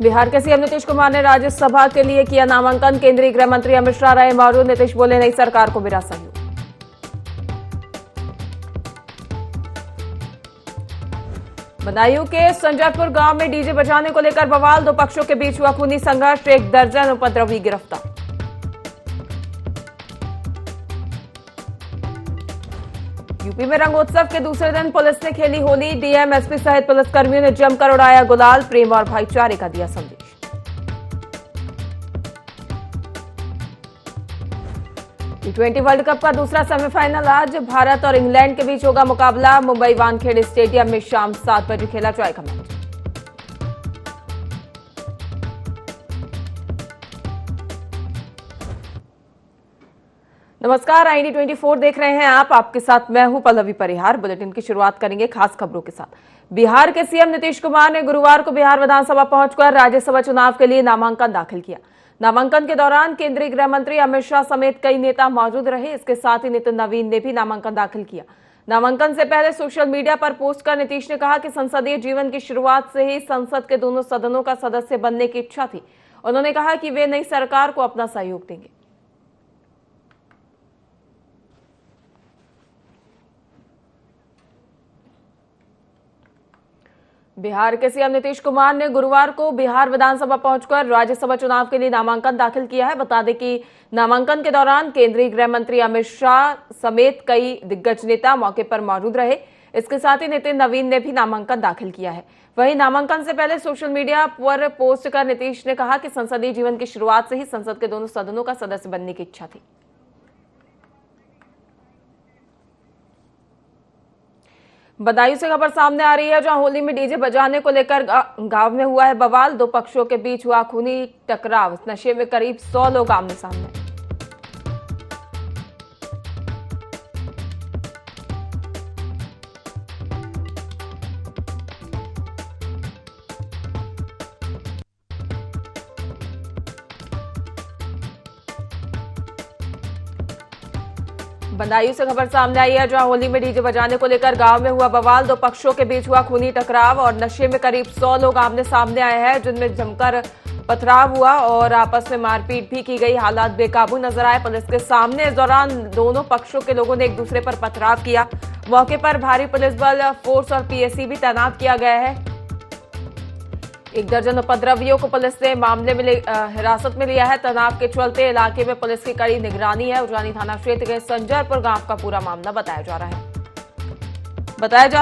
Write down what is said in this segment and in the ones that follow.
बिहार के सीएम नीतीश कुमार ने राज्यसभा के लिए किया नामांकन। केंद्रीय गृह मंत्री अमित शाह रहे मौजूद। नीतीश बोले, नई सरकार को मिला सहयोग। बदायूं के संजरपुर गांव में डीजे बजाने को लेकर बवाल। दो पक्षों के बीच हुआ खूनी संघर्ष। 1 दर्जन उपद्रवी गिरफ्तार। यूपी में रंगोत्सव के दूसरे दिन पुलिस ने खेली होली। डीएम, एसपी सहित पुलिसकर्मियों ने जमकर उड़ाया गुलाल। प्रेम और भाईचारे का दिया संदेश। T20 वर्ल्ड कप का दूसरा सेमीफाइनल आज भारत और इंग्लैंड के बीच होगा मुकाबला। मुंबई वानखेड़े स्टेडियम में शाम 7 बजे खेला जाएगा मैच। नमस्कार, आईडी 24 देख रहे हैं आप। आपके साथ मैं हूं पल्लवी परिहार। बुलेटिन की शुरुआत करेंगे खास खबरों के साथ। बिहार के सीएम नीतीश कुमार ने गुरुवार को बिहार विधानसभा पहुंचकर राज्यसभा चुनाव के लिए नामांकन दाखिल किया। नामांकन के दौरान केंद्रीय गृह मंत्री अमित शाह समेत कई नेता मौजूद रहे। इसके साथ ही नितिन नवीन ने भी नामांकन दाखिल किया। नामांकन से पहले सोशल मीडिया पर पोस्ट कर नीतीश ने कहा कि संसदीय जीवन की शुरुआत से ही संसद के दोनों सदनों का सदस्य बनने की इच्छा थी। उन्होंने कहा कि वे नई सरकार को अपना सहयोग देंगे। बिहार के सीएम नीतीश कुमार ने गुरुवार को बिहार विधानसभा पहुंचकर राज्यसभा चुनाव के लिए नामांकन दाखिल किया है। बता दें कि नामांकन के दौरान केंद्रीय गृह मंत्री अमित शाह समेत कई दिग्गज नेता मौके पर मौजूद रहे। इसके साथ ही नितिन नवीन ने भी नामांकन दाखिल किया है। वहीं नामांकन से पहले सोशल मीडिया पर पोस्ट कर नीतीश ने कहा कि संसदीय जीवन की शुरुआत से ही संसद के दोनों सदनों का सदस्य बनने की इच्छा थी। बदायूं से खबर सामने आ रही है, जहां होली में डीजे बजाने को लेकर गांव में हुआ है बवाल। दो पक्षों के बीच हुआ खूनी टकराव। नशे में करीब 100 लोग आमने सामने। बदायूं से खबर सामने आई है, जहां होली में डीजे बजाने को लेकर गांव में हुआ बवाल। दो पक्षों के बीच हुआ खूनी टकराव और नशे में करीब 100 लोग आमने सामने आए हैं, जिनमें जमकर पथराव हुआ और आपस में मारपीट भी की गई। हालात बेकाबू नजर आए पुलिस के सामने। इस दौरान दोनों पक्षों के लोगों ने एक दूसरे पर पथराव किया। मौके पर भारी पुलिस बल, फोर्स और पीएसी भी तैनात किया गया है। 1 दर्जन उपद्रवियों को पुलिस ने मामले में हिरासत में लिया है। तनाव के चलते इलाके में पुलिस की कड़ी निगरानी है। उजानी थाना क्षेत्र के संजरपुर गांव का पूरा मामला बताया जा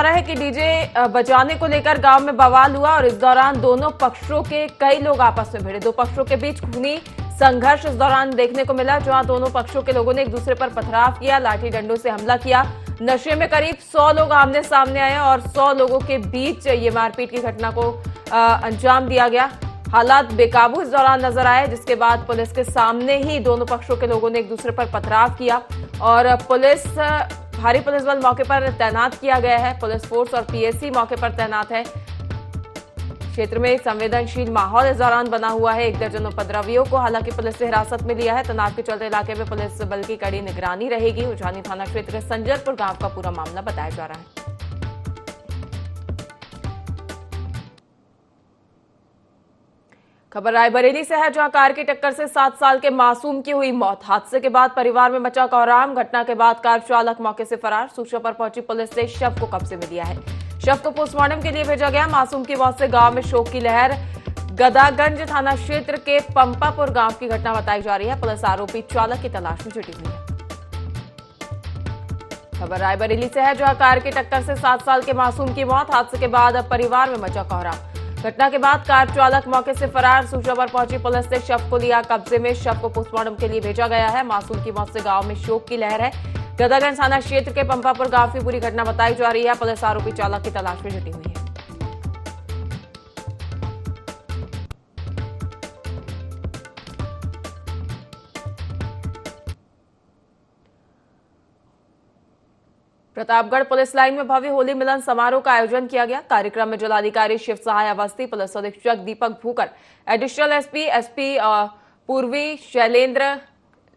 रहा है कि डीजे बजाने को लेकर गांव में बवाल हुआ और इस दौरान दोनों पक्षों के कई लोग आपस में भिड़े। दो पक्षों के बीच खूनी संघर्ष इस दौरान देखने को मिला, जहां दोनों पक्षों के लोगों ने एक दूसरे पर पथराव किया, लाठी डंडों से हमला किया। नशे में करीब 100 लोग आमने सामने आए और 100 लोगों के बीच ये मारपीट की घटना को अंजाम दिया गया। हालात बेकाबू इस दौरान नजर आए, जिसके बाद पुलिस के सामने ही दोनों पक्षों के लोगों ने एक दूसरे पर पथराव किया और भारी पुलिस बल मौके पर तैनात किया गया है। पुलिस फोर्स और पीएसी मौके पर तैनात है। क्षेत्र में संवेदनशील माहौल इस दौरान बना हुआ है। 1 दर्जन उपद्रवियों को हालांकि पुलिस ने हिरासत में लिया है। तनाव के चलते इलाके में पुलिस बल की कड़ी निगरानी रहेगी। उजानी थाना क्षेत्र के संजरपुर गांव का पूरा मामला बताया जा रहा है। खबर रायबरेली से है, जहां कार की टक्कर से 7 साल के मासूम की हुई मौत। हादसे के बाद परिवार में मचा कोहराम। घटना के बाद कार चालक मौके से फरार। सूचना पर पहुंची पुलिस ने शव को कब्जे में लिया है। शव को पोस्टमार्टम के लिए भेजा गया। मासूम की मौत से गांव में शोक की लहर। गदागंज थाना क्षेत्र के पंपापुर गांव की घटना बताई जा रही है। पुलिस आरोपी चालक की तलाश में जुटी हुई है। खबर रायबरेली से है, जहां कार की टक्कर से 7 साल के मासूम की मौत। हादसे के बाद परिवार में मचा कोहराम। घटना के बाद कार चालक मौके से फरार। सूचना पर पहुंची पुलिस ने शव को लिया कब्जे में। शव को पोस्टमार्टम के लिए भेजा गया है। मासूम की मौत से गांव में शोक की लहर है। गदागंज थाना क्षेत्र के पंपापुर गांव की पूरी घटना बताई जा रही है। पुलिस आरोपी चालक की तलाश में जुटी हुई है। प्रतापगढ़ पुलिस लाइन में भव्य होली मिलन समारोह का आयोजन किया गया। कार्यक्रम में जिलाधिकारी शिव सहाय अवस्थी, पुलिस अधीक्षक दीपक भूकर, एडिशनल एसपी पूर्वी शैलेंद्र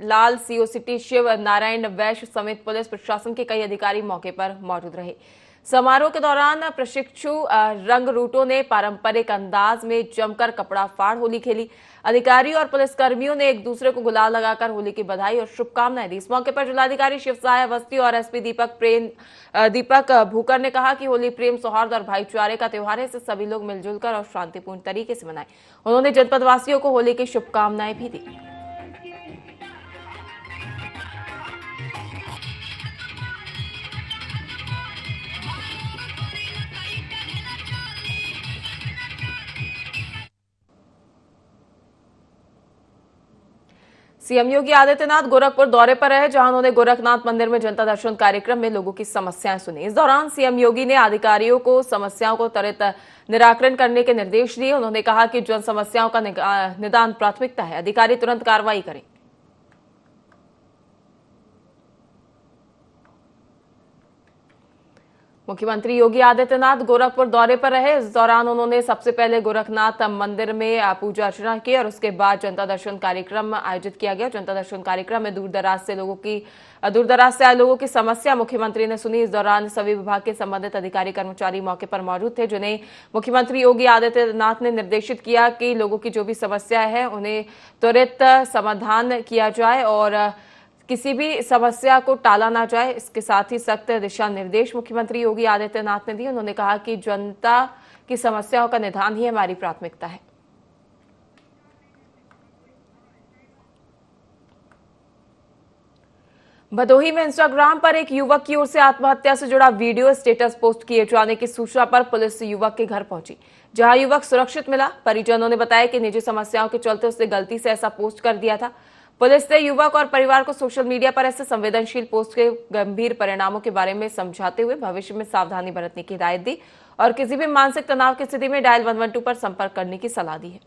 लाल, सीओ सिटी शिव नारायण वैश्य समेत पुलिस प्रशासन के कई अधिकारी मौके पर मौजूद रहे। समारोह के दौरान प्रशिक्षु रंग रूटों ने पारंपरिक अंदाज में जमकर कपड़ा फाड़ होली खेली। अधिकारी और पुलिसकर्मियों ने एक दूसरे को गुलाल लगाकर होली की बधाई और शुभकामनाएं दी। इस मौके पर जिलाधिकारी शिव सहाय अवस्थी और एसपी दीपक भूकर ने कहा कि होली प्रेम, सौहार्द और भाईचारे का त्योहार है। इसे सभी लोग मिलजुल कर और शांतिपूर्ण तरीके से मनाएं। उन्होंने जनपद वासियों को होली की शुभकामनाएं भी दी। सीएम योगी आदित्यनाथ गोरखपुर दौरे पर रहे, जहां उन्होंने गोरखनाथ मंदिर में जनता दर्शन कार्यक्रम में लोगों की समस्याएं सुनी। इस दौरान सीएम योगी ने अधिकारियों को समस्याओं को त्वरित निराकरण करने के निर्देश दिए। उन्होंने कहा कि जन समस्याओं का निदान प्राथमिकता है, अधिकारी तुरंत कार्रवाई करें। मुख्यमंत्री योगी आदित्यनाथ गोरखपुर दौरे पर रहे। इस दौरान उन्होंने सबसे पहले गोरखनाथ मंदिर में पूजा अर्चना की और उसके बाद जनता दर्शन कार्यक्रम आयोजित किया गया। जनता दर्शन कार्यक्रम में दूर दराज से आए लोगों की समस्या मुख्यमंत्री ने सुनी। इस दौरान सभी विभाग के संबंधित अधिकारी कर्मचारी मौके पर मौजूद थे, जिन्हें मुख्यमंत्री योगी आदित्यनाथ ने निर्देशित किया कि लोगों की जो भी समस्या है उन्हें त्वरित समाधान किया जाए और किसी भी समस्या को टाला ना जाए। इसके साथ ही सख्त दिशा निर्देश मुख्यमंत्री योगी आदित्यनाथ ने दिए। उन्होंने कहा कि जनता की समस्याओं का निदान ही हमारी प्राथमिकता है। भदोही में इंस्टाग्राम पर एक युवक की ओर से आत्महत्या से जुड़ा वीडियो स्टेटस पोस्ट किए जाने की सूचना पर पुलिस युवक के घर पहुंची, जहां युवक सुरक्षित मिला। परिजनों ने बताया कि निजी समस्याओं के चलते उसने गलती से ऐसा पोस्ट कर दिया था। पुलिस ने युवक और परिवार को सोशल मीडिया पर ऐसे संवेदनशील पोस्ट के गंभीर परिणामों के बारे में समझाते हुए भविष्य में सावधानी बरतने की हिदायत दी और किसी भी मानसिक तनाव की स्थिति में डायल 112 पर संपर्क करने की सलाह दी है।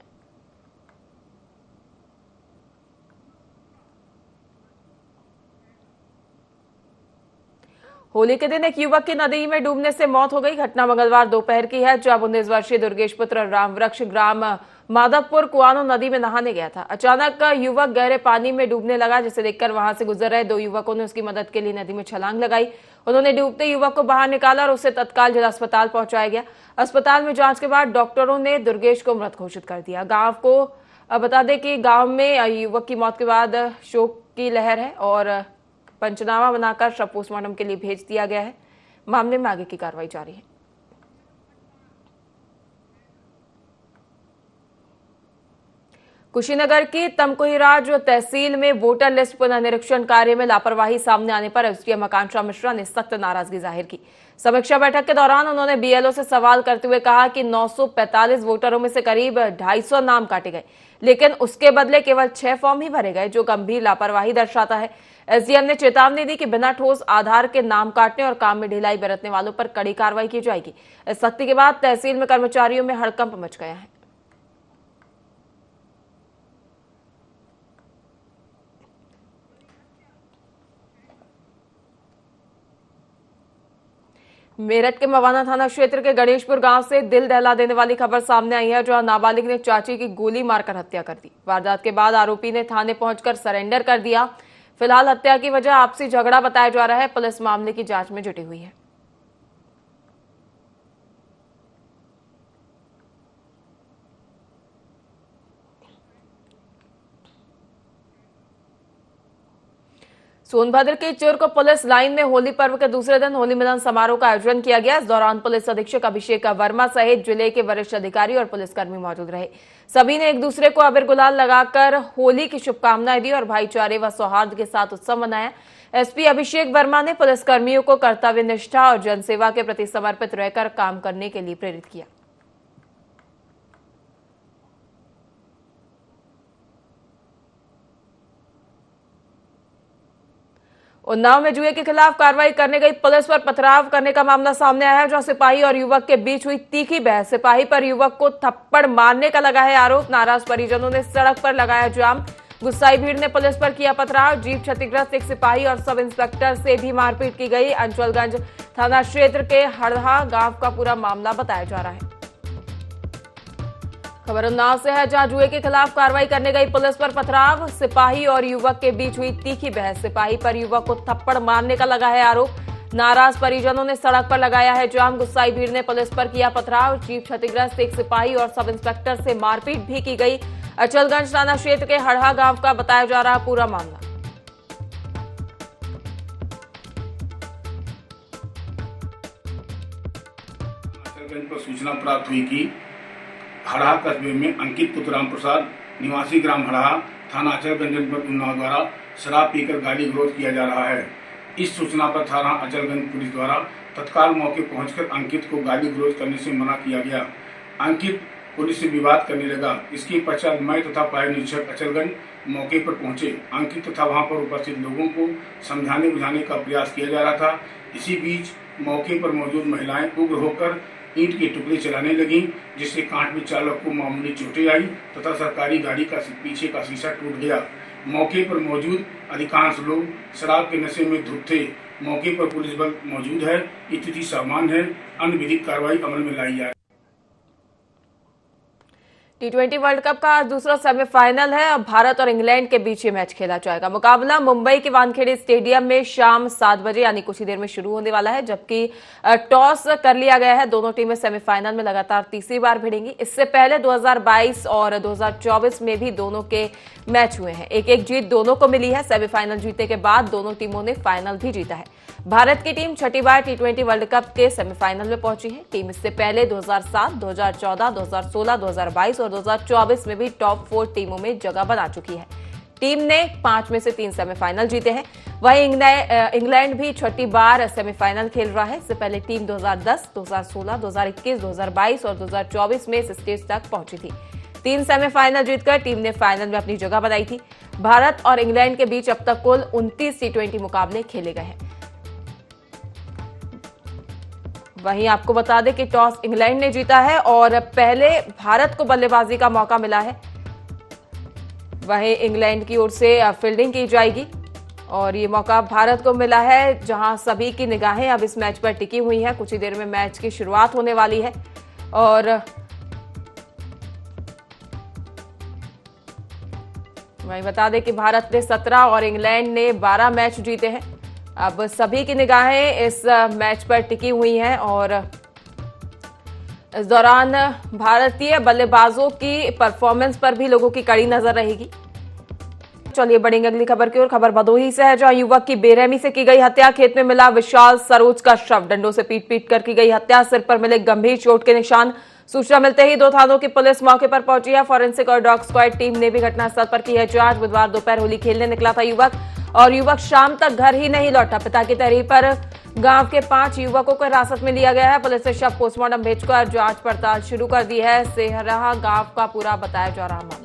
होली के दिन एक युवक की नदी में डूबने से मौत हो गई। घटना मंगलवार दोपहर की है, जब 19 वर्षीय दुर्गेश पुत्र रामवृक्ष ग्राम माधवपुर कुआनो नदी में नहाने गया था। अचानक युवक गहरे पानी में डूबने लगा, जिसे देखकर वहां से गुजर रहे दो युवकों ने उसकी मदद के लिए नदी में छलांग लगाई। उन्होंने डूबते युवक को बाहर निकाला और उसे तत्काल जिला अस्पताल पहुंचाया गया। अस्पताल में जांच के बाद डॉक्टरों ने दुर्गेश को मृत घोषित कर दिया। गांव को बता दें कि गांव में युवक की मौत के बाद शोक की लहर है और पंचनामा बनाकर शव पोस्टमार्टम के लिए भेज दिया गया है। मामले में आगे की कार्रवाई जारी है। कुशीनगर की तमकुहीराज तहसील में वोटर लिस्ट पुनर्निरीक्षण कार्य में लापरवाही सामने आने पर एसडीएम आकांक्षा मिश्रा ने सख्त नाराजगी जाहिर की। समीक्षा बैठक के दौरान उन्होंने बीएलओ से सवाल करते हुए कहा कि 945 वोटरों में से करीब 250 नाम काटे गए, लेकिन उसके बदले केवल 6 फॉर्म ही भरे गए, जो गंभीर लापरवाही दर्शाता है। एसडीएम ने चेतावनी दी कि बिना ठोस आधार के नाम काटने और काम में ढिलाई बरतने वालों पर कड़ी कार्रवाई की जाएगी। इस सख्ती के बाद तहसील में कर्मचारियों में हड़कंप मच गया है। मेरठ के मवाना थाना क्षेत्र के गणेशपुर गांव से दिल दहला देने वाली खबर सामने आई है, जहां नाबालिग ने चाची की गोली मारकर हत्या कर दी। वारदात के बाद आरोपी ने थाने पहुंचकर सरेंडर कर दिया। फिलहाल हत्या की वजह आपसी झगड़ा बताया जा रहा है। पुलिस मामले की जांच में जुटी हुई है। सोनभद्र के चोर को पुलिस लाइन में होली पर्व के दूसरे दिन होली मिलन समारोह का आयोजन किया गया। इस दौरान पुलिस अधीक्षक अभिषेक वर्मा सहित जिले के वरिष्ठ अधिकारी और पुलिसकर्मी मौजूद रहे। सभी ने एक दूसरे को अबीर गुलाल लगाकर होली की शुभकामनाएं दी और भाईचारे व सौहार्द के साथ उत्सव मनाया। एसपी अभिषेक वर्मा ने पुलिसकर्मियों को कर्तव्य निष्ठा और जनसेवा के प्रति समर्पित रहकर काम करने के लिए प्रेरित किया। उन्नाव में जुए के खिलाफ कार्रवाई करने गई पुलिस पर पथराव करने का मामला सामने आया है, जहां सिपाही और युवक के बीच हुई तीखी बहस। सिपाही पर युवक को थप्पड़ मारने का लगा है आरोप। नाराज परिजनों ने सड़क पर लगाया जाम। गुस्साई भीड़ ने पुलिस पर किया पथराव। जीप क्षतिग्रस्त, एक सिपाही और सब इंस्पेक्टर से भी मारपीट की गई। अंचलगंज थाना क्षेत्र के हड़हा गांव का पूरा मामला बताया जा रहा है। खबर उन्नाव से है, जहां जुए के खिलाफ कार्रवाई करने गई पुलिस पर पथराव। सिपाही और युवक के बीच हुई तीखी बहस। सिपाही पर युवक को थप्पड़ मारने का लगा है आरोप। नाराज परिजनों ने सड़क पर लगाया है जाम। गुस्साई भीड़ ने पुलिस पर किया पथराव। जीप क्षतिग्रस्त, एक सिपाही और सब इंस्पेक्टर से मारपीट भी की गई। अचलगंज थाना क्षेत्र के हड़हा गांव का बताया जा रहा पूरा मामला। अचलगंज पर सूचना प्राप्त हुई कि हड़हा कस्बे में अंकित पुत्र राम प्रसाद निवासी ग्राम हड़हा थाना अचलगंज जनपद उन्नाव द्वारा शराब पीकर गाली गलौज किया जा रहा है। इस सूचना पर थाना अचलगंज पुलिस द्वारा तत्काल मौके पहुंचकर अंकित को गाली गलौज करने से मना किया गया। अंकित पुलिस से विवाद करने लगा। इसके पश्चात मैं तथा पायलट निरीक्षक अचलगंज मौके पर पहुंचे। अंकित तथा वहां पर उपस्थित लोगों को समझाने बुझाने का प्रयास किया जा रहा था। इसी बीच मौके पर मौजूद महिलाएं उग्र होकर ईंट के टुकड़े चलाने लगी, जिससे कांट में चालक को मामूली चोटें आई तथा सरकारी गाड़ी का पीछे का शीशा टूट गया। मौके पर मौजूद अधिकांश लोग शराब के नशे में धुत थे। मौके पर पुलिस बल मौजूद है। स्थिति सामान्य है। अन्य विधिक कार्रवाई अमल में लाई जा रही है। T20 वर्ल्ड कप का आज दूसरा सेमीफाइनल है। अब भारत और इंग्लैंड के बीच ये मैच खेला जाएगा। मुकाबला मुंबई के वानखेड़े स्टेडियम में शाम 7 बजे यानी कुछ ही देर में शुरू होने वाला है, जबकि टॉस कर लिया गया है। दोनों टीमें सेमीफाइनल में लगातार तीसरी बार भिड़ेंगी। इससे पहले 2022 और 2024 में भी दोनों के मैच हुए हैं। एक एक जीत दोनों को मिली है। सेमीफाइनल जीतने के बाद दोनों टीमों ने फाइनल भी जीता है। भारत की टीम छठी बार T20 वर्ल्ड कप के सेमीफाइनल में पहुंची है। टीम इससे पहले 2007, 2014, 2016, 2022 और 2024 में भी टॉप 4 टीमों में जगह बना चुकी है। टीम ने 5 में से 3 सेमीफाइनल जीते हैं। वहीं इंग्लैंड भी छठी बार सेमीफाइनल खेल रहा है। इससे पहले टीम 2010, 2016, 2021, 2022 और 2024 में इस स्टेज तक पहुंची थी। 3 सेमीफाइनल जीतकर टीम ने फाइनल में अपनी जगह बनाई थी। भारत और इंग्लैंड के बीच अब तक कुल 29 T20 मुकाबले खेले गए हैं। वहीं आपको बता दें कि टॉस इंग्लैंड ने जीता है और पहले भारत को बल्लेबाजी का मौका मिला है। वहीं इंग्लैंड की ओर से फील्डिंग की जाएगी और ये मौका भारत को मिला है, जहां सभी की निगाहें अब इस मैच पर टिकी हुई हैं। कुछ ही देर में मैच की शुरुआत होने वाली है और वहीं बता दें कि भारत ने 17 और इंग्लैंड ने 12 मैच जीते हैं। अब सभी की निगाहें इस मैच पर टिकी हुई हैं और इस दौरान भारतीय बल्लेबाजों की परफॉर्मेंस पर भी लोगों की कड़ी नजर रहेगी। चलिए बढ़ेंगे अगली खबर की ओर। खबर भदोही से है, जहां युवक की बेरहमी से की गई हत्या। खेत में मिला विशाल सरोज का शव। डंडों से पीट पीट कर की गई हत्या। सिर पर मिले गंभीर चोट के निशान। सूचना मिलते ही 2 थानों की पुलिस मौके पर पहुंची है। फॉरेंसिक और डॉग स्क्वाड टीम ने भी घटनास्थल पर की है जांच। बुधवार दोपहर होली खेलने निकला था युवक और युवक शाम तक घर ही नहीं लौटा। पिता की तहरीर पर गांव के 5 युवकों को हिरासत में लिया गया है। पुलिस ने शव पोस्टमार्टम भेजकर जांच पड़ताल शुरू कर दी है। सेहरहा गांव का पूरा बताया जा रहा मामला।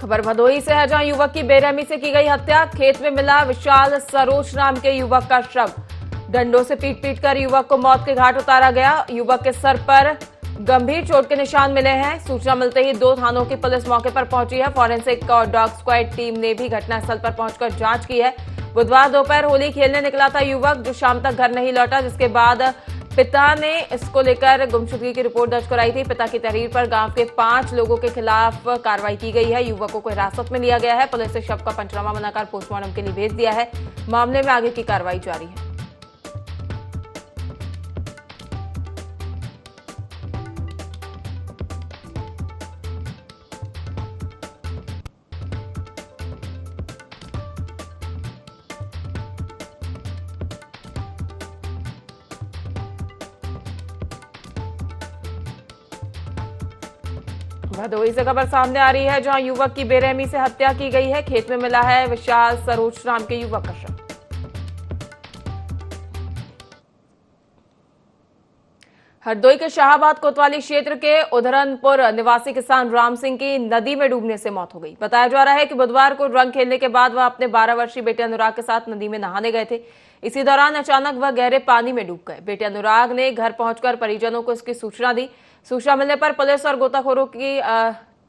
खबर भदोही से है, जहां युवक की बेरहमी से की गई हत्या। खेत में मिला विशाल सरोज नाम के युवक का शव। डंडों से पीट पीट कर युवक को मौत के घाट उतारा गया। युवक के सर पर गंभीर चोट के निशान मिले हैं। सूचना मिलते ही 2 थानों की पुलिस मौके पर पहुंची है। फॉरेंसिक और डॉग स्क्वाड टीम ने भी घटनास्थल पर पहुंचकर जांच की है। बुधवार दोपहर होली खेलने निकला था युवक, जो शाम तक घर नहीं लौटा, जिसके बाद पिता ने इसको लेकर गुमशुदगी की रिपोर्ट दर्ज कराई थी। पिता की तहरीर पर गांव के 5 लोगों के खिलाफ कार्रवाई की गई है। युवकों को हिरासत में लिया गया है। पुलिस ने शव का पंचनामा बनाकर पोस्टमार्टम के लिए भेज दिया है। मामले में आगे की कार्रवाई जारी है। भदोही से खबर सामने आ रही है, जहां युवक की बेरहमी से हत्या की गई है। खेत में मिला है विशाल सरोज नाम के युवक का शव। हरदोई के शाहाबाद कोतवाली क्षेत्र के उधरनपुर निवासी किसान राम सिंह की नदी में डूबने से मौत हो गई। बताया जा रहा है कि बुधवार को रंग खेलने के बाद वह अपने 12 वर्षीय बेटे अनुराग के साथ नदी में नहाने गए थे। इसी दौरान अचानक वह गहरे पानी में डूब गए। बेटे अनुराग ने घर पहुंचकर परिजनों को इसकी सूचना दी। सूचना मिलने पर पुलिस और गोताखोरों की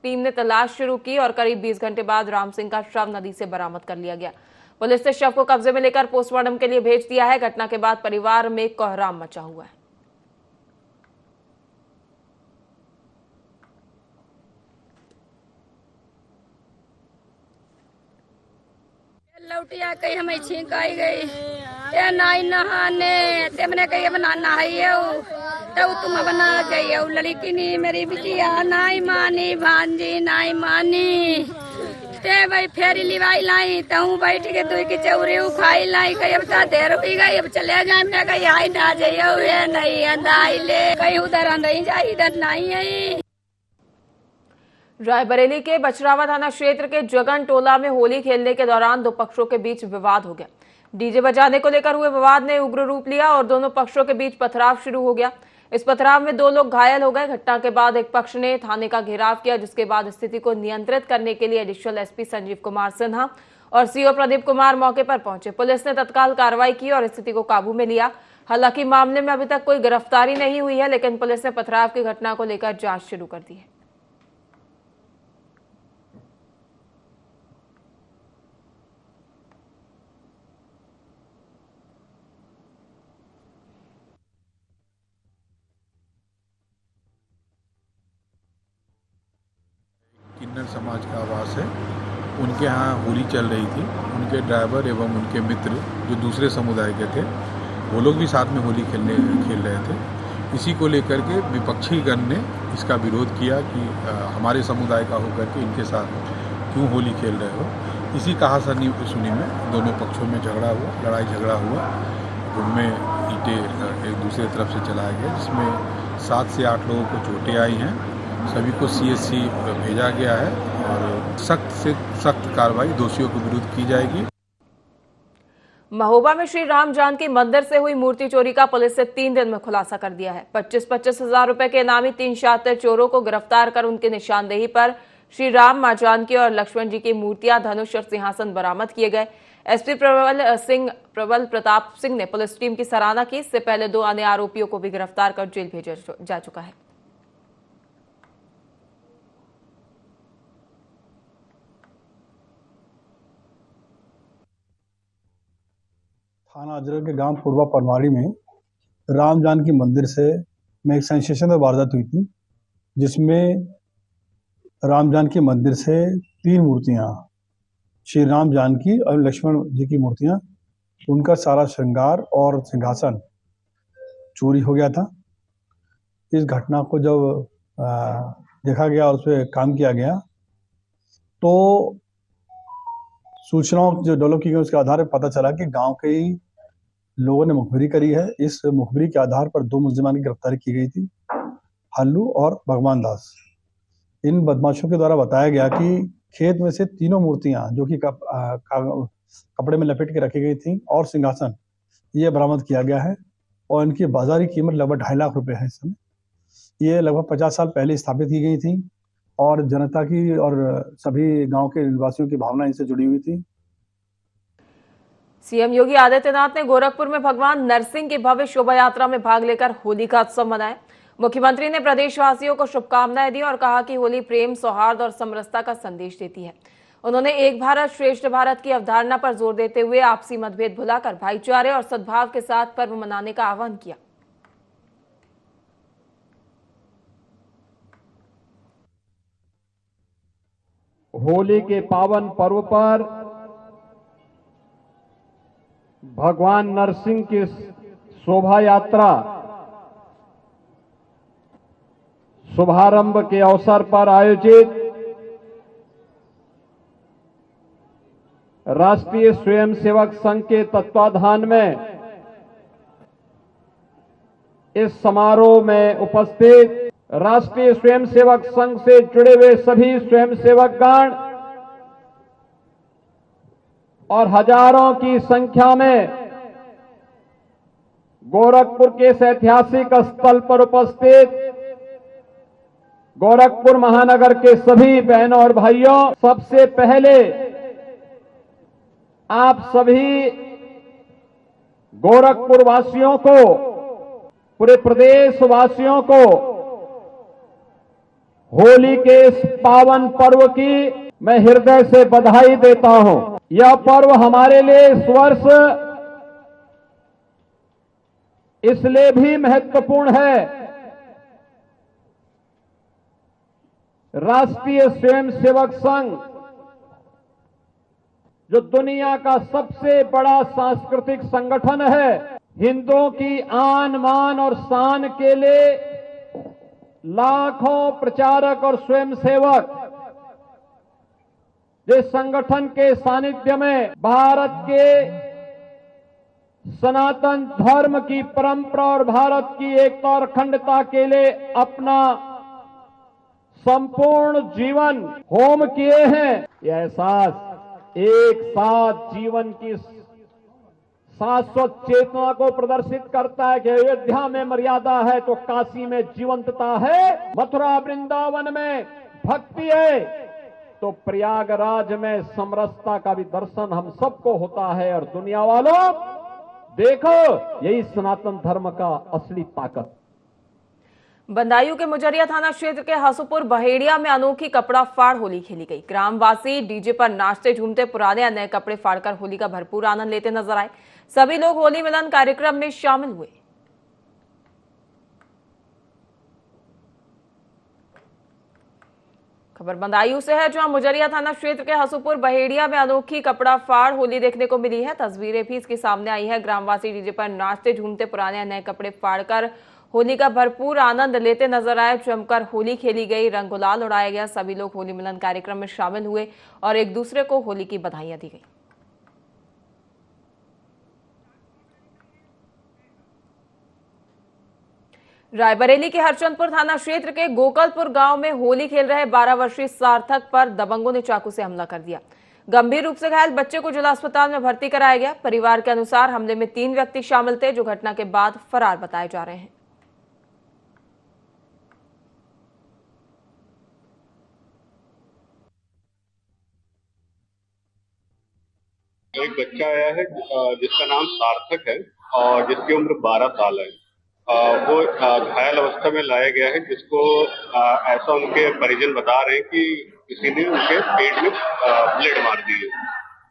टीम ने तलाश शुरू की और करीब 20 घंटे बाद राम सिंह का शव नदी से बरामद कर लिया गया। पुलिस ने शव को कब्जे में लेकर पोस्टमार्टम के लिए भेज दिया है। घटना के बाद परिवार में कोहराम मचा हुआ है। लौटिया कही हमें छींकाई गई ते नाई नहाने ते मैंने कही बना नहाइए तो तुम बना जाइए लड़की नहीं मेरी बिटिया नाई मानी भांजी नाई मानी ते भाई फेरी लिवाई लाई तहूँ बैठ के दुई की चौरी खाई लाई कही अब ता देर हुई गई अब चले जाए मैं कही आई ना जाइए वे नहीं अंदाई ले कहीं उधर नहीं जाई इधर नहीं आई। रायबरेली के बछरावा थाना क्षेत्र के जगन टोला में होली खेलने के दौरान दो पक्षों के बीच विवाद हो गया। डीजे बजाने को लेकर हुए विवाद ने उग्र रूप लिया और दोनों पक्षों के बीच पथराव शुरू हो गया। इस पथराव में दो लोग घायल हो गए। घटना के बाद एक पक्ष ने थाने का घेराव किया, जिसके बाद स्थिति को नियंत्रित करने के लिए एडिशनल एसपी संजीव कुमार सिन्हा और सीओ प्रदीप कुमार मौके पर पहुंचे। पुलिस ने तत्काल कार्रवाई की और स्थिति को काबू में लिया। हालांकि मामले में अभी तक कोई गिरफ्तारी नहीं हुई है, लेकिन पुलिस ने पथराव की घटना को लेकर जांच शुरू कर दी है। किन्नर समाज का आवास है, उनके यहाँ होली चल रही थी। उनके ड्राइवर एवं उनके मित्र जो दूसरे समुदाय के थे वो लोग भी साथ में होली खेल रहे थे। इसी को लेकर के विपक्षी गण ने इसका विरोध किया कि हमारे समुदाय का होकर के इनके साथ क्यों होली खेल रहे हो। इसी कहासुनी सुनी में दोनों पक्षों में झगड़ा हुआ, लड़ाई झगड़ा हुआ। उनमें ईंटें एक दूसरे तरफ से चलाए गए, जिसमें 7 से 8 लोगों को चोटें आई हैं। सभी को CSC भेजा गया है और सख्त से सख्त कार्रवाई दोषियों के विरुद्ध की जाएगी। महोबा में श्री राम जानकी मंदिर से हुई मूर्ति चोरी का पुलिस ने 3 दिन में खुलासा कर दिया है। 25-25 हजार रुपए के इनामी 3 शातिर चोरों को गिरफ्तार कर उनकी निशानदेही पर श्री राम, मां जानकी और लक्ष्मण जी की मूर्तियां, धनुष और सिंहासन बरामद किए गए। एसपी प्रबल प्रताप सिंह ने पुलिस टीम की सराहना की। इससे पहले 2 अन्य आरोपियों को भी गिरफ्तार कर जेल भेजा जा चुका है। थाना अजरक के गांव पूर्वा परवाड़ी में राम जानकी मंदिर से में एक सेंसेशन वारदात हुई थी, जिसमें राम जानकी मंदिर से 3 मूर्तियां, श्री राम जानकी और लक्ष्मण जी की मूर्तियां, उनका सारा श्रृंगार और सिंहासन चोरी हो गया था। इस घटना को जब देखा गया और उस पर काम किया गया तो सूचनाओं जो डेवलप की गई उसके आधार पर पता चला कि गांव के ही लोगों ने मुखबिरी करी है। इस मुखबिरी के आधार पर 2 मुलजिमान की गिरफ्तारी की गई थी, हल्लू और भगवान दास। इन बदमाशों के द्वारा बताया गया कि खेत में से 3 मूर्तियां जो कि कपड़े में लपेट के रखी गई थी और सिंहासन ये बरामद किया गया है और इनकी बाजारी कीमत लगभग 2.5 लाख रुपए है। इस समय ये लगभग 50 साल पहले स्थापित की गई थी और जनता की और सभी गांव के निवासियों की भावना इनसे जुड़ी हुई थी। सीएम योगी आदित्यनाथ ने गोरखपुर में भगवान नरसिंह की भव्य शोभा यात्रा में भाग लेकर होली का उत्सव मनाया। मुख्यमंत्री ने प्रदेशवासियों को शुभकामनाएं दी और कहा कि होली प्रेम, सौहार्द और समरसता का संदेश देती है। उन्होंने एक भारत श्रेष्ठ भारत की अवधारणा पर जोर देते हुए आपसी मतभेद भुलाकर भाईचारे और सद्भाव के साथ पर्व मनाने का आह्वान किया। होली के पावन पर्व पर भगवान नरसिंह की शोभा यात्रा शुभारंभ के अवसर पर आयोजित राष्ट्रीय स्वयंसेवक संघ के तत्वाधान में इस समारोह में उपस्थित राष्ट्रीय स्वयंसेवक संघ से जुड़े हुए सभी स्वयंसेवकगण और हजारों की संख्या में गोरखपुर के इस ऐतिहासिक स्थल पर उपस्थित गोरखपुर महानगर के सभी बहनों और भाइयों, सबसे पहले आप सभी गोरखपुर वासियों को, पूरे प्रदेश वासियों को होली के इस पावन पर्व की मैं हृदय से बधाई देता हूं। यह पर्व हमारे लिए इस वर्ष इसलिए भी महत्वपूर्ण है, राष्ट्रीय स्वयंसेवक संघ जो दुनिया का सबसे बड़ा सांस्कृतिक संगठन है, हिंदुओं की आन मान और शान के लिए लाखों प्रचारक और स्वयंसेवक जिस संगठन के सानिध्य में भारत के सनातन धर्म की परंपरा और भारत की एकता और अखंडता के लिए अपना संपूर्ण जीवन होम किए हैं, यह एहसास एक साथ जीवन की शाश्वत चेतना को प्रदर्शित करता है कि अयोध्या में मर्यादा है तो काशी में जीवंतता है, मथुरा वृंदावन में भक्ति है तो प्रयागराज में समरसता का भी दर्शन हम सबको होता है। और दुनिया वालों देखो, यही सनातन धर्म का असली ताकत। बदायूं के मुजरिया थाना क्षेत्र के हसुपुर बहेड़िया में अनोखी कपड़ा फाड़ होली खेली गई। ग्रामवासी डीजे पर नाचते झूमते पुराने या नए कपड़े फाड़कर होली का भरपूर आनंद लेते नजर आए। सभी लोग होली मिलन कार्यक्रम में शामिल हुए। खबर बदायूं से है, जहां मुजरिया थाना क्षेत्र के हसुपुर बहेड़िया में अनोखी कपड़ा फाड़ होली देखने को मिली है। तस्वीरें भी इसके सामने आई है। ग्रामवासी डीजे पर नाचते झूमते पुराने या नए कपड़े फाड़कर होली का भरपूर आनंद लेते नजर आए। जमकर होली खेली गई, रंग गुलाल उड़ाया गया। सभी लोग होली मिलन कार्यक्रम में शामिल हुए और एक दूसरे को होली की बधाइयां दी गई। रायबरेली के हरचंदपुर थाना क्षेत्र के गोकलपुर गांव में होली खेल रहे 12 वर्षीय सार्थक पर दबंगों ने चाकू से हमला कर दिया। गंभीर रूप से घायल बच्चे को जिला अस्पताल में भर्ती कराया गया। परिवार के अनुसार हमले में 3 व्यक्ति शामिल थे, जो घटना के बाद फरार बताए जा रहे हैं। एक बच्चा आया है जिसका नाम सार्थक है और जिसकी उम्र 12 साल है। वो घायल अवस्था में लाया गया है, जिसको ऐसा उनके परिजन बता रहे हैं कि किसी ने उनके पेट में ब्लेड मार दी है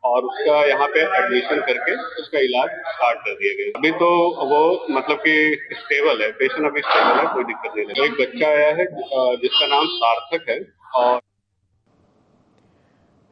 और उसका यहाँ पे एडमिशन करके उसका इलाज स्टार्ट कर दिया गया। अभी तो वो मतलब कि स्टेबल है, पेशेंट अभी स्टेबल है, कोई दिक्कत नहीं है। एक बच्चा आया है जिसका नाम सार्थक है। और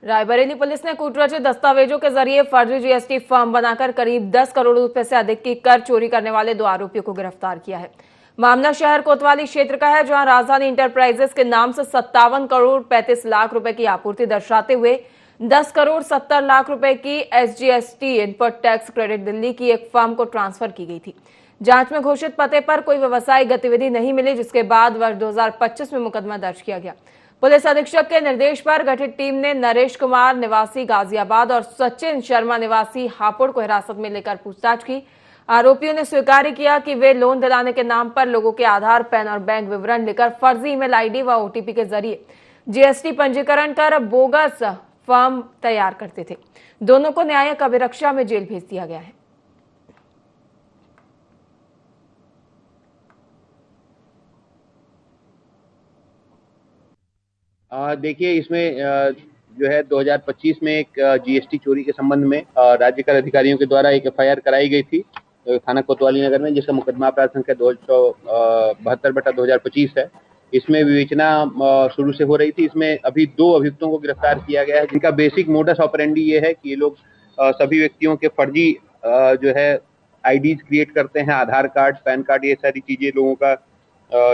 रायबरेली पुलिस ने कूटरचित दस्तावेजों के जरिए फर्जी जीएसटी फर्म बनाकर करीब 10 करोड़ रुपए से अधिक की कर चोरी करने वाले 2 आरोपियों को गिरफ्तार किया है। मामला शहर कोतवाली क्षेत्र का है, जहां राजधानी इंटरप्राइजेस के नाम से 57 करोड़ 35 लाख रुपए की आपूर्ति दर्शाते हुए 10 करोड़ 70 लाख रुपए की SGST input tax credit Delhi की एक फर्म को ट्रांसफर की गई थी। जांच में घोषित पते पर कोई व्यवसायिक गतिविधि नहीं मिली, जिसके बाद वर्ष 2025 में मुकदमा दर्ज किया गया। पुलिस अधीक्षक के निर्देश पर गठित टीम ने नरेश कुमार निवासी गाजियाबाद और सचिन शर्मा निवासी हापुड़ को हिरासत में लेकर पूछताछ की। आरोपियों ने स्वीकार किया कि वे लोन दिलाने के नाम पर लोगों के आधार, पैन और बैंक विवरण लेकर फर्जी ईमेल आईडी व ओटीपी के जरिए जीएसटी पंजीकरण कर बोगस फर्म तैयार करते थे। दोनों को न्यायिक अभिरक्षा में जेल भेज दिया गया है। देखिए, इसमें जो है 2025 में एक जीएसटी चोरी के संबंध में राज्य कर अधिकारियों के द्वारा एक एफआईआर कराई गई थी थाना कोतवाली नगर में, जिसका मुकदमा अपराध संख्या 272/2025 है। इसमें विवेचना शुरू से हो रही थी। इसमें अभी 2 अभियुक्तों को गिरफ्तार किया गया है, जिनका बेसिक मोडस ऑपरेंडी ये है कि ये लोग सभी व्यक्तियों के फर्जी जो है आईडीज क्रिएट करते हैं, आधार कार्ड, पैन कार्ड, ये सारी चीजें लोगों का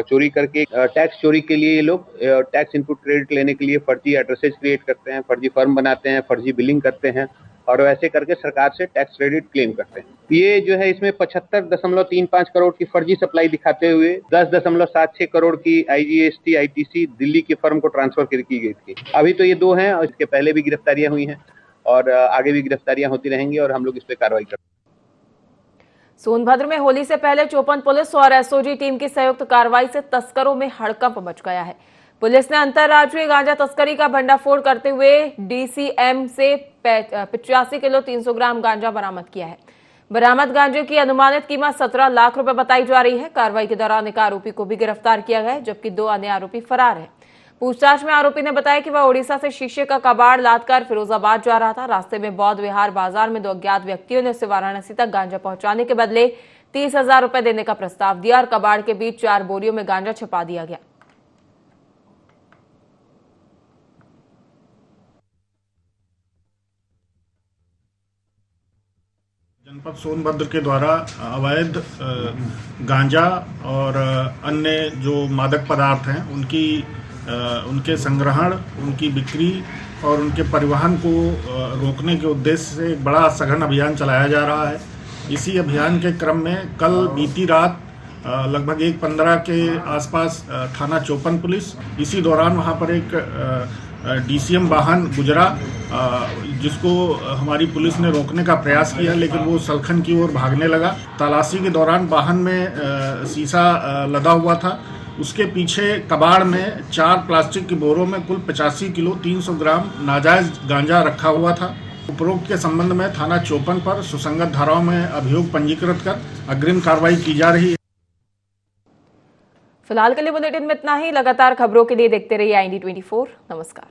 चोरी करके टैक्स चोरी के लिए ये लोग टैक्स इनपुट क्रेडिट लेने के लिए फर्जी एड्रेसेस क्रिएट करते हैं, फर्जी फर्म बनाते हैं, फर्जी बिलिंग करते हैं और वैसे करके सरकार से टैक्स क्रेडिट क्लेम करते हैं। ये जो है इसमें 75.35 करोड़ की फर्जी सप्लाई दिखाते हुए 10.76 करोड़ की आईजीएसटी आईटीसी दिल्ली की फर्म को ट्रांसफर की गई थी। अभी तो ये 2 हैं और इसके पहले भी गिरफ्तारियां हुई हैं और आगे भी गिरफ्तारियां होती रहेंगी और हम लोग इस पर कार्रवाई करेंगे। सोनभद्र में होली से पहले चौपन पुलिस और एसओजी टीम की संयुक्त कार्रवाई से तस्करों में हड़कंप मच गया है। पुलिस ने अंतर्राज्यीय गांजा तस्करी का भंडाफोड़ करते हुए डीसीएम से 85 किलो 300 ग्राम गांजा बरामद किया है। बरामद गांजे की अनुमानित कीमत 17 लाख रुपए बताई जा रही है। कार्रवाई के दौरान एक आरोपी को भी गिरफ्तार किया गया है, जबकि 2 अन्य आरोपी फरार है। पूछताछ में आरोपी ने बताया कि वह ओडिशा से शीशे का कबाड़ लादकर फिरोजाबाद जा रहा था। रास्ते में बौद्ध विहार बाजार में 2 अज्ञात व्यक्तियों ने उसे वाराणसी तक गांजा पहुंचाने के बदले 30,000 रुपए देने का प्रस्ताव दिया और कबाड़ के बीच 4 बोरियों में गांजा छिपा दिया गया। जनपद सोनभद्र के द्वारा अवैध गांजा और अन्य जो मादक पदार्थ हैं उनके संग्रहण, उनकी बिक्री और उनके परिवहन को रोकने के उद्देश्य से एक बड़ा सघन अभियान चलाया जा रहा है। इसी अभियान के क्रम में कल बीती रात लगभग 1:15 के आसपास थाना चौपन पुलिस, इसी दौरान वहां पर एक DCM वाहन गुजरा जिसको हमारी पुलिस ने रोकने का प्रयास किया, लेकिन वो सलखन की ओर भागने लगा। तलाशी के दौरान वाहन में शीशा लदा हुआ था। उसके पीछे कबाड़ में 4 प्लास्टिक के बोरों में कुल 85 किलो 300 ग्राम नाजायज गांजा रखा हुआ था। उपरोक्त के संबंध में थाना चौपन पर सुसंगत धाराओं में अभियोग पंजीकृत कर अग्रिम कार्रवाई की जा रही है। फिलहाल के लिए बुलेटिन में इतना ही। लगातार खबरों के लिए देखते रहिए IND24। नमस्कार।